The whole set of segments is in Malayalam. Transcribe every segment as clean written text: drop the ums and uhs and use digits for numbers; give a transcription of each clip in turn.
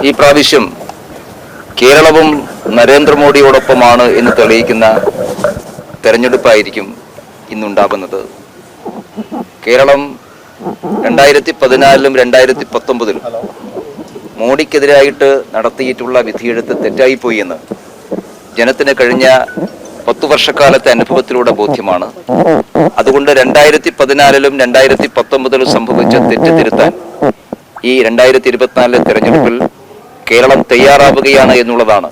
ഈ പ്രാവശ്യം കേരളവും നരേന്ദ്രമോദിയോടൊപ്പമാണ് എന്ന് തെളിയിക്കുന്ന തെരഞ്ഞെടുപ്പായിരിക്കും ഇന്നുണ്ടാകുന്നത്. കേരളം 2014-ലും 2019-ലും മോഡിക്കെതിരായിട്ട് നടത്തിയിട്ടുള്ള വിധിയെഴുത്ത് തെറ്റായിപ്പോയി എന്ന് ജനത്തിന് കഴിഞ്ഞ 10 വർഷക്കാലത്തെ അനുഭവത്തിലൂടെ ബോധ്യമാണ്. അതുകൊണ്ട് 2014-ലും 2019-ലും സംഭവിച്ച തെറ്റ് തിരുത്താൻ ഈ 2024 തെരഞ്ഞെടുപ്പിൽ കേരളം തയ്യാറാവുകയാണ് എന്നുള്ളതാണ്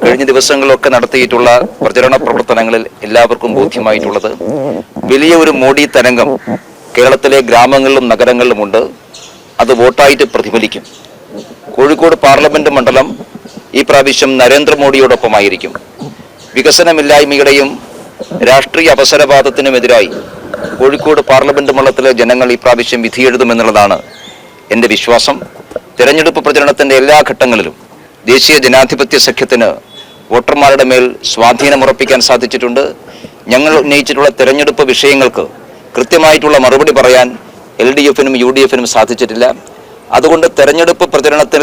കഴിഞ്ഞ ദിവസങ്ങളിലൊക്കെ നടത്തിയിട്ടുള്ള പ്രചരണ പ്രവർത്തനങ്ങളിൽ എല്ലാവർക്കും ബോധ്യമായിട്ടുള്ളത്. വലിയ ഒരു മോഡി തരംഗം കേരളത്തിലെ ഗ്രാമങ്ങളിലും നഗരങ്ങളിലുമുണ്ട്. അത് വോട്ടായിട്ട് പ്രതിഫലിക്കും. കോഴിക്കോട് പാർലമെന്റ് മണ്ഡലം ഈ പ്രാവശ്യം നരേന്ദ്രമോദിയോടൊപ്പമായിരിക്കും. വികസനമില്ലായ്മയുടെയും രാഷ്ട്രീയ അവസരവാദത്തിനുമെതിരായി കോഴിക്കോട് പാർലമെന്റ് മണ്ഡലത്തിലെ ജനങ്ങൾ ഈ പ്രാവശ്യം വിധിയെഴുതുമെന്നുള്ളതാണ് എൻ്റെ വിശ്വാസം. തെരഞ്ഞെടുപ്പ് പ്രചരണത്തിന്റെ എല്ലാ ഘട്ടങ്ങളിലും ദേശീയ ജനാധിപത്യ സഖ്യത്തിന് വോട്ടർമാരുടെ മേൽ സ്വാധീനമുറപ്പിക്കാൻ സാധിച്ചിട്ടുണ്ട്. ഞങ്ങൾ ഉന്നയിച്ചിട്ടുള്ള തെരഞ്ഞെടുപ്പ് വിഷയങ്ങൾക്ക് കൃത്യമായിട്ടുള്ള മറുപടി പറയാൻ LDF-നും UDF-നും സാധിച്ചിട്ടില്ല. അതുകൊണ്ട് തെരഞ്ഞെടുപ്പ് പ്രചരണത്തിൽ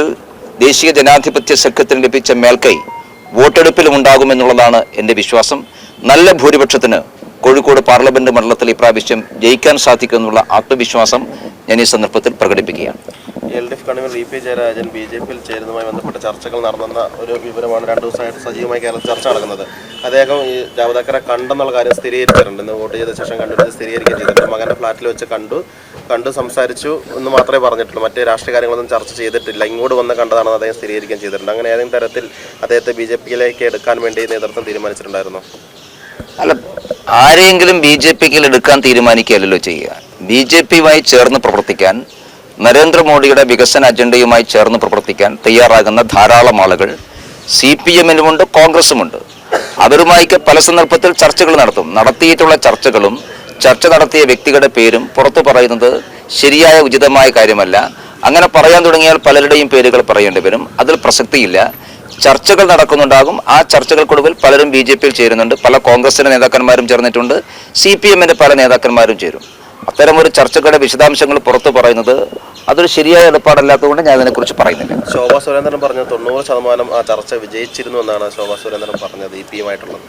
ദേശീയ ജനാധിപത്യ സഖ്യത്തിന് ലഭിച്ച മേൽക്കൈ വോട്ടെടുപ്പിലും ഉണ്ടാകുമെന്നുള്ളതാണ് എൻ്റെ വിശ്വാസം. നല്ല ഭൂരിപക്ഷത്തിന് കോഴിക്കോട് പാർലമെന്റ് മണ്ഡലത്തിൽ ഈ പ്രാവശ്യം ജയിക്കാൻ സാധിക്കുമെന്നുള്ള ആത്മവിശ്വാസം ഞാൻ ഈ സന്ദർഭത്തിൽ പ്രകടിപ്പിക്കുകയാണ്. LDF കൺവീനർ VP ജയരാജൻ BJP-യിൽ ചേരുന്നതുമായി ബന്ധപ്പെട്ട ചർച്ചകൾ നടന്ന ഒരു വിവരമാണ് 2 ദിവസമായിട്ട് സജീവമായി കേരളത്തിൽ ചർച്ച നടക്കുന്നത്. അദ്ദേഹം ഈ ജാവദേക്കറെ കണ്ടെന്നുള്ള കാര്യം സ്ഥിരീകരിച്ചിട്ടുണ്ട്. ഇന്ന് വോട്ട് ചെയ്ത ശേഷം കണ്ടുപിടിച്ച് സ്ഥിരീകരിക്കുകയും ചെയ്തിട്ടുണ്ട്. മകൻ്റെ ഫ്ലാറ്റിൽ വെച്ച് കണ്ടു സംസാരിച്ചു എന്ന് മാത്രമേ പറഞ്ഞിട്ടുള്ളൂ. മറ്റേ രാഷ്ട്രീയ കാര്യങ്ങളൊന്നും ചർച്ച ചെയ്തിട്ടില്ല. ഇങ്ങോട്ട് വന്ന് കണ്ടതാണെന്ന് അദ്ദേഹം സ്ഥിരീകരിക്കുകയും ചെയ്തിട്ടുണ്ട്. അങ്ങനെ ഏതെങ്കിലും തരത്തിൽ അദ്ദേഹത്തെ BJP-യിലേക്ക് എടുക്കാൻ വേണ്ടി നേതൃത്വം തീരുമാനിച്ചിട്ടുണ്ടായിരുന്നോ? അല്ല, ആരെങ്കിലും BJP-ക്ക് എടുക്കാൻ തീരുമാനിക്കുകയല്ലോ ചെയ്യുക. BJP-യുമായി ചേർന്ന് പ്രവർത്തിക്കാൻ, നരേന്ദ്രമോദിയുടെ വികസന അജണ്ടയുമായി ചേർന്ന് പ്രവർത്തിക്കാൻ തയ്യാറാകുന്ന ധാരാളം ആളുകൾ CPM-നുമുണ്ട്, കോൺഗ്രസുമുണ്ട്. അവരുമായിക്ക് പല സന്ദർഭത്തിൽ ചർച്ചകൾ നടത്തിയിട്ടുള്ള ചർച്ചകളും ചർച്ച നടത്തിയ വ്യക്തികളുടെ പേരും പുറത്തു പറയുന്നത് ശരിയായ ഉചിതമായ കാര്യമല്ല. അങ്ങനെ പറയാൻ തുടങ്ങിയാൽ പലരുടെയും പേരുകൾ പറയേണ്ടി വരും. അതിൽ പ്രസക്തിയില്ല. ചർച്ചകൾ നടക്കുന്നുണ്ടാകും. ആ ചർച്ചകൾക്കൊടുവിൽ പലരും BJP-യിൽ ചേരുന്നുണ്ട്. പല കോൺഗ്രസിന്റെ നേതാക്കന്മാരും ചേർന്നിട്ടുണ്ട്. CPM-ന്റെ പല നേതാക്കന്മാരും ചേരും. അത്തരമൊരു ചർച്ചകളുടെ വിശദാംശങ്ങൾ പുറത്തു പറയുന്നത് അതൊരു ശരിയായ ഏർപ്പാടല്ലാത്തതുകൊണ്ട് ഞാൻ അതിനെക്കുറിച്ച് പറയുന്നില്ല. ശോഭാ സുരേന്ദ്രൻ പറഞ്ഞു 90% ആ ചർച്ച വിജയിച്ചിരുന്നു എന്നാണ് ശോഭാ സുരേന്ദ്രൻ പറഞ്ഞത് EP-യുമായിട്ടുള്ളത്.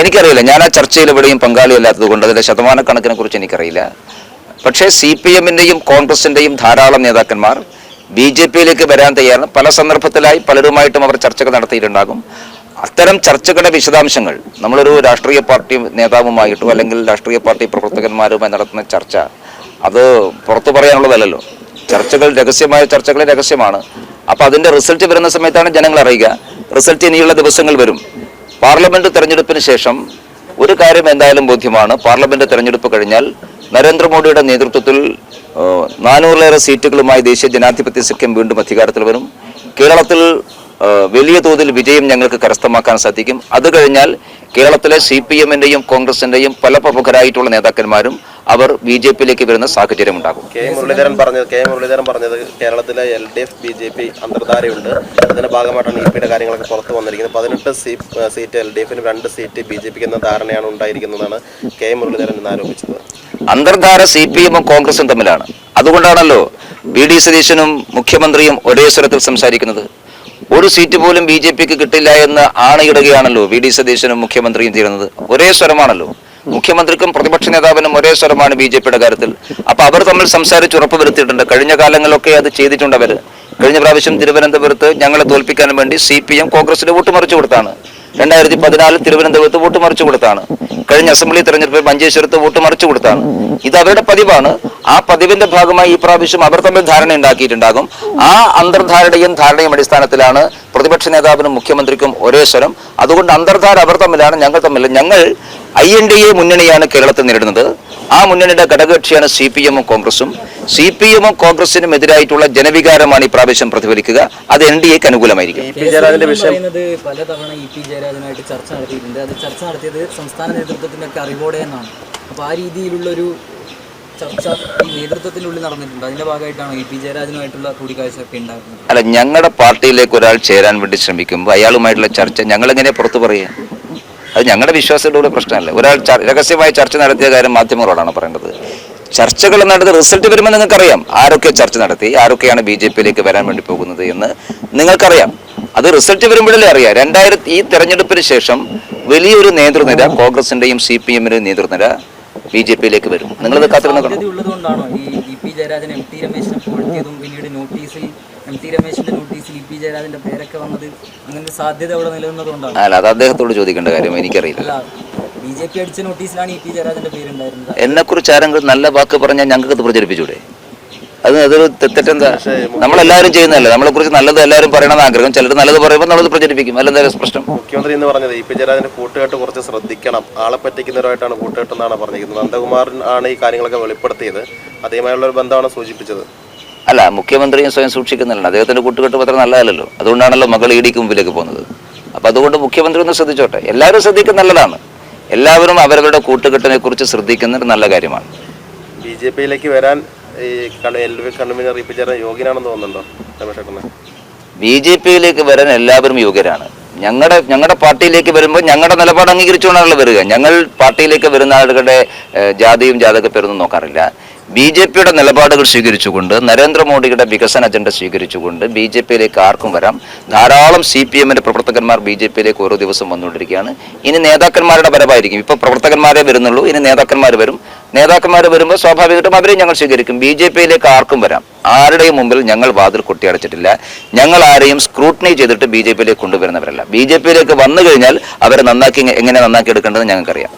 എനിക്കറിയില്ല. ഞാൻ ആ ചർച്ചയിൽ എവിടെയും പങ്കാളിയല്ലാത്തത് കൊണ്ട് അതിന്റെ ശതമാനക്കണക്കിനെ കുറിച്ച് എനിക്കറിയില്ല. പക്ഷേ CPM-ന്റെയും കോൺഗ്രസിന്റെയും ധാരാളം നേതാക്കന്മാർ BJP-യിലേക്ക് വരാൻ തയ്യാറാണ്. പല സന്ദർഭത്തിലായി പലരുമായിട്ടും അവർ ചർച്ചകൾ നടത്തിയിട്ടുണ്ടാകും. അത്തരം ചർച്ചകളുടെ വിശദാംശങ്ങൾ നമ്മളൊരു രാഷ്ട്രീയ പാർട്ടി നേതാവുമായിട്ടോ അല്ലെങ്കിൽ രാഷ്ട്രീയ പാർട്ടി പ്രവർത്തകന്മാരുമായി നടത്തുന്ന ചർച്ച അത് പുറത്തു പറയാനുള്ളതല്ലല്ലോ. ചർച്ചകൾ രഹസ്യമായ ചർച്ചകൾ രഹസ്യമാണ്. അപ്പോൾ അതിൻ്റെ റിസൾട്ട് വരുന്ന സമയത്താണ് ജനങ്ങൾ അറിയുക. റിസൾട്ട് ഇനിയുള്ള ദിവസങ്ങൾ വരും. പാർലമെന്റ് തെരഞ്ഞെടുപ്പിന് ശേഷം ഒരു കാര്യം എന്തായാലും ബോധ്യമാണ്. പാർലമെന്റ് തെരഞ്ഞെടുപ്പ് കഴിഞ്ഞാൽ നരേന്ദ്രമോദിയുടെ നേതൃത്വത്തിൽ 400-ലേറെ സീറ്റുകളുമായി ദേശീയ ജനാധിപത്യ സഖ്യം വീണ്ടും അധികാരത്തിൽ വരും. കേരളത്തിൽ വലിയ തോതിൽ വിജയം ഞങ്ങൾക്ക് കരസ്ഥമാക്കാൻ സാധിക്കും. അത് കഴിഞ്ഞാൽ കേരളത്തിലെ CPM-ന്റെയും കോൺഗ്രസിന്റെയും പല പ്രമുഖരായിട്ടുള്ള നേതാക്കന്മാരും അവർ BJP-യിലേക്ക് വരുന്ന സാഹചര്യം ഉണ്ടാകും. കെ മുരളീധരൻ പറഞ്ഞത് കേരളത്തിലെ LDF BJP അന്തർധാരയുണ്ട്. അതിന്റെ ഭാഗമായിട്ടാണ് EP-യുടെ കാര്യങ്ങളൊക്കെ പുറത്തു വന്നിരിക്കുന്നത്. 18 സീറ്റ് LDF-നും 2 സീറ്റ് BJP-ക്ക് എന്ന ധാരണയാണ് ഉണ്ടായിരിക്കുന്നതാണ് കെ മുരളീധരൻ എന്ന് ആരോപിച്ചത്. അന്തർധാര CPM-ഉം കോൺഗ്രസും തമ്മിലാണ്. അതുകൊണ്ടാണല്ലോ VD സതീശനും മുഖ്യമന്ത്രിയും ഒരേ സ്വരത്തിൽ സംസാരിക്കുന്നത്. ഒരു സീറ്റ് പോലും BJP-ക്ക് കിട്ടില്ല എന്ന് ആണയിടുകയാണല്ലോ VD സതീശനും മുഖ്യമന്ത്രിയും ചെയ്യുന്നത്. ഒരേ സ്വരമാണല്ലോ. മുഖ്യമന്ത്രിക്കും പ്രതിപക്ഷ നേതാവിനും ഒരേ സ്വരമാണ് BJP-യുടെ കാര്യത്തിൽ. അപ്പൊ അവർ തമ്മിൽ സംസാരിച്ച് ഉറപ്പുവരുത്തിയിട്ടുണ്ട്. കഴിഞ്ഞ കാലങ്ങളിലൊക്കെ അത് ചെയ്തിട്ടുണ്ട് അവർ. കഴിഞ്ഞ പ്രാവശ്യം തിരുവനന്തപുരത്ത് ഞങ്ങളെ തോൽപ്പിക്കാൻ വേണ്ടി CPM കോൺഗ്രസിന് വോട്ട് മറിച്ചു കൊടുത്താണ്. 2014 തിരുവനന്തപുരത്ത് വോട്ട് മറിച്ചു കൊടുത്താണ്. കഴിഞ്ഞ അസംബ്ലി തെരഞ്ഞെടുപ്പിൽ മഞ്ചേശ്വരത്ത് വോട്ട് മറിച്ചു കൊടുത്താണ്. ഇത് അവരുടെ പതിവാണ്. ആ പതിവിന്റെ ഭാഗമായി ഈ പ്രാവശ്യം അവർ തമ്മിൽ ധാരണ ഉണ്ടാക്കിയിട്ടുണ്ടാകും. ആ അന്തർധാരണയും ധാരണയും അടിസ്ഥാനത്തിലാണ് പ്രതിപക്ഷ നേതാവിനും മുഖ്യമന്ത്രിക്കും ഒരേ സ്വരം. അതുകൊണ്ട് അന്തർധാര അവർ തമ്മിലാണ്, ഞങ്ങൾ തമ്മിൽ. ഞങ്ങൾ INDA മുന്നണിയാണ് കേരളത്തിൽ നേരിടുന്നത്. ആ മുന്നണിയുടെ ഘടകകക്ഷിയാണ് CPM-ഉം കോൺഗ്രസും. CPM-ഉം കോൺഗ്രസിനും എതിരായിട്ടുള്ള ജനവികാരമാണ് ഈ പ്രാവശ്യം പ്രതിഫലിക്കുക. അത് NDA-ക്ക് അനുകൂലമായിരിക്കും. പലതവണ EP ജയരാജനുമായിട്ട് ചർച്ച നടത്തിയിട്ടുണ്ട്. അത് ചർച്ച നടത്തിയത് സംസ്ഥാന നേതൃത്വത്തിന്റെ ഒക്കെ അറിവോടെ എന്നാണ്. അപ്പോൾ ആ രീതിയിലുള്ളൊരു ചർച്ച ഈ നേതൃത്വത്തിനുള്ളിൽ നടന്നിട്ടുണ്ട്. അതിന്റെ ഭാഗമായിട്ടാണ് EP ജയരാജനുമായിട്ടുള്ള കൂടിക്കാഴ്ച ഒക്കെ ഉണ്ടാക്കുന്നത്. അല്ല, ഞങ്ങളുടെ പാർട്ടിയിലേക്ക് ഒരാൾ ചേരാൻ വേണ്ടി ശ്രമിക്കുമ്പോൾ അയാളുമായിട്ടുള്ള ചർച്ച ഞങ്ങളെങ്ങനെ പുറത്തു പറയുക? അത് ഞങ്ങളുടെ വിശ്വാസത്തോടെ പ്രശ്നമല്ല. ഒരാൾ രഹസ്യമായി ചർച്ച നടത്തിയ കാര്യം മാധ്യമങ്ങളോടാണ് പറയേണ്ടത്. ചർച്ചകൾ നടത്തി റിസൾട്ട് വരുമ്പോൾ നിങ്ങൾക്കറിയാം ആരൊക്കെ ചർച്ച നടത്തി, ആരൊക്കെയാണ് BJP-യിലേക്ക് വരാൻ വേണ്ടി പോകുന്നത് എന്ന് നിങ്ങൾക്കറിയാം. അത് റിസൾട്ട് വരുമ്പോഴല്ലേ അറിയാം. ഈ തെരഞ്ഞെടുപ്പിന് ശേഷം വലിയൊരു നേതൃനിര, കോൺഗ്രസിന്റെയും CPM-ന്റെയും നേതൃനിര BJP-യിലേക്ക് വരും. നിങ്ങളത് കാത്തിരുന്ന് കാണും. ഉള്ളതുകൊണ്ടാണോ ഈ EP ജയരാജൻ MP രമേശിനെ പുകഴ്ത്തിയതും പിന്നീട് നോട്ടീസിൽ MP രമേശിന്റെ നോട്ടീസിൽ EP ജയരാജന്റെ പേരൊക്കെ വന്നത്? അങ്ങനെ സാധ്യത അവിടെ നിലനിന്നതുകൊണ്ടാണ്. അല്ല, അത് അദ്ദേഹത്തോട് ചോദിക്കേണ്ട കാര്യം എനിക്കറിയില്ല. അല്ല, BJP അടിച്ച നോട്ടീസിലാണ് EP ജയരാജന്റെ പേരുണ്ടായിരുന്നത്. എന്നെക്കുറിച്ച് ആരെങ്കിലും നല്ല വാക്ക് പറഞ്ഞാൽ ഞങ്ങൾക്ക് അത് പ്രചരിപ്പിച്ചൂടെ? അതൊരു തെറ്റെന്താ? നമ്മളെല്ലാവരും ചെയ്യുന്നതല്ലേ, നമ്മളെ കുറിച്ച് നല്ലത് എല്ലാവരും പറയണമെന്ന് ആഗ്രഹം. ചിലർ നല്ലത് പറയുമ്പോൾ നമ്മളത് പ്രചരിപ്പിക്കും. അല്ലെന്താ പ്രശ്നം? മുഖ്യമന്ത്രി എന്ന് പറഞ്ഞത് EP ജയരാജന്റെ കൂട്ടുകെട്ട് കുറച്ച് ശ്രദ്ധിക്കണം, ആളെ പറ്റിക്കുന്നവരായിട്ടാണ് കൂട്ടുകെട്ട് എന്നാണ് പറഞ്ഞിരിക്കുന്നത്. നന്ദകുമാരൻ ആണ് ഈ കാര്യങ്ങളൊക്കെ വെളിപ്പെടുത്തിയത്. അതേമായുള്ള ഒരു ബന്ധമാണ് സൂചിപ്പിച്ചത്. അല്ല, മുഖ്യമന്ത്രിയും സ്വയം സൂക്ഷിക്കുന്നില്ല. അദ്ദേഹത്തിന്റെ കൂട്ടുകെട്ട് അത്ര നല്ലതല്ലല്ലോ. അതുകൊണ്ടാണല്ലോ മകൾ ED മുമ്പിലേക്ക് പോകുന്നത്. അപ്പം അതുകൊണ്ട് മുഖ്യമന്ത്രി ഒന്ന് ശ്രദ്ധിച്ചോട്ടെ. എല്ലാവരും ശ്രദ്ധിക്കുന്നത് നല്ലതാണ്. എല്ലാവരും അവരവരുടെ കൂട്ടുകെട്ടിനെ കുറിച്ച് ശ്രദ്ധിക്കുന്നത് നല്ല കാര്യമാണ്. BJP-യിലേക്ക് വരാൻ ഈ LDF കൺവീനർ EP ജയരാജൻ യോഗ്യനാണെന്ന് തോന്നുന്നുണ്ടോ രമേശ് ചേട്ടന്? BJP-യിലേക്ക് വരാൻ എല്ലാവരും യോഗ്യരാണ്. ഞങ്ങളുടെ പാർട്ടിയിലേക്ക് വരുമ്പോൾ ഞങ്ങളുടെ നിലപാട് അംഗീകരിച്ചുകൊണ്ടാണല്ലോ വരിക. ഞങ്ങൾ പാർട്ടിയിലേക്ക് വരുന്ന ആളുകളുടെ ജാതിയും ജാതകപ്പേരൊന്നും നോക്കാറില്ല. BJP-യുടെ നിലപാടുകൾ സ്വീകരിച്ചുകൊണ്ട്, നരേന്ദ്രമോദിയുടെ വികസന അജണ്ട സ്വീകരിച്ചുകൊണ്ട് BJP-യിലേക്ക് ആർക്കും വരാം. ധാരാളം CPM-ന്റെ പ്രവർത്തകന്മാർ BJP-യിലേക്ക് ഓരോ ദിവസം വന്നുകൊണ്ടിരിക്കുകയാണ്. ഇനി നേതാക്കന്മാരുടെ വരവായിരിക്കും. ഇപ്പോൾ പ്രവർത്തകന്മാരെ വരുന്നുള്ളൂ, ഇനി നേതാക്കന്മാർ വരും. നേതാക്കന്മാർ വരുമ്പോൾ സ്വാഭാവികമായിട്ടും അവരെയും ഞങ്ങൾ സ്വീകരിക്കും. BJP-യിലേക്ക് ആർക്കും വരാം. ആരുടെയും മുമ്പിൽ ഞങ്ങൾ വാതിൽ കൊട്ടിയടച്ചിട്ടില്ല. ഞങ്ങൾ ആരെയും സ്ക്രൂട്ടനി ചെയ്തിട്ട് BJP-യിലേക്ക് കൊണ്ടുവരുന്നവരല്ല. BJP-യിലേക്ക് വന്നു കഴിഞ്ഞാൽ അവരെ എങ്ങനെ നന്നാക്കി എടുക്കേണ്ടത് ഞങ്ങൾക്കറിയാം.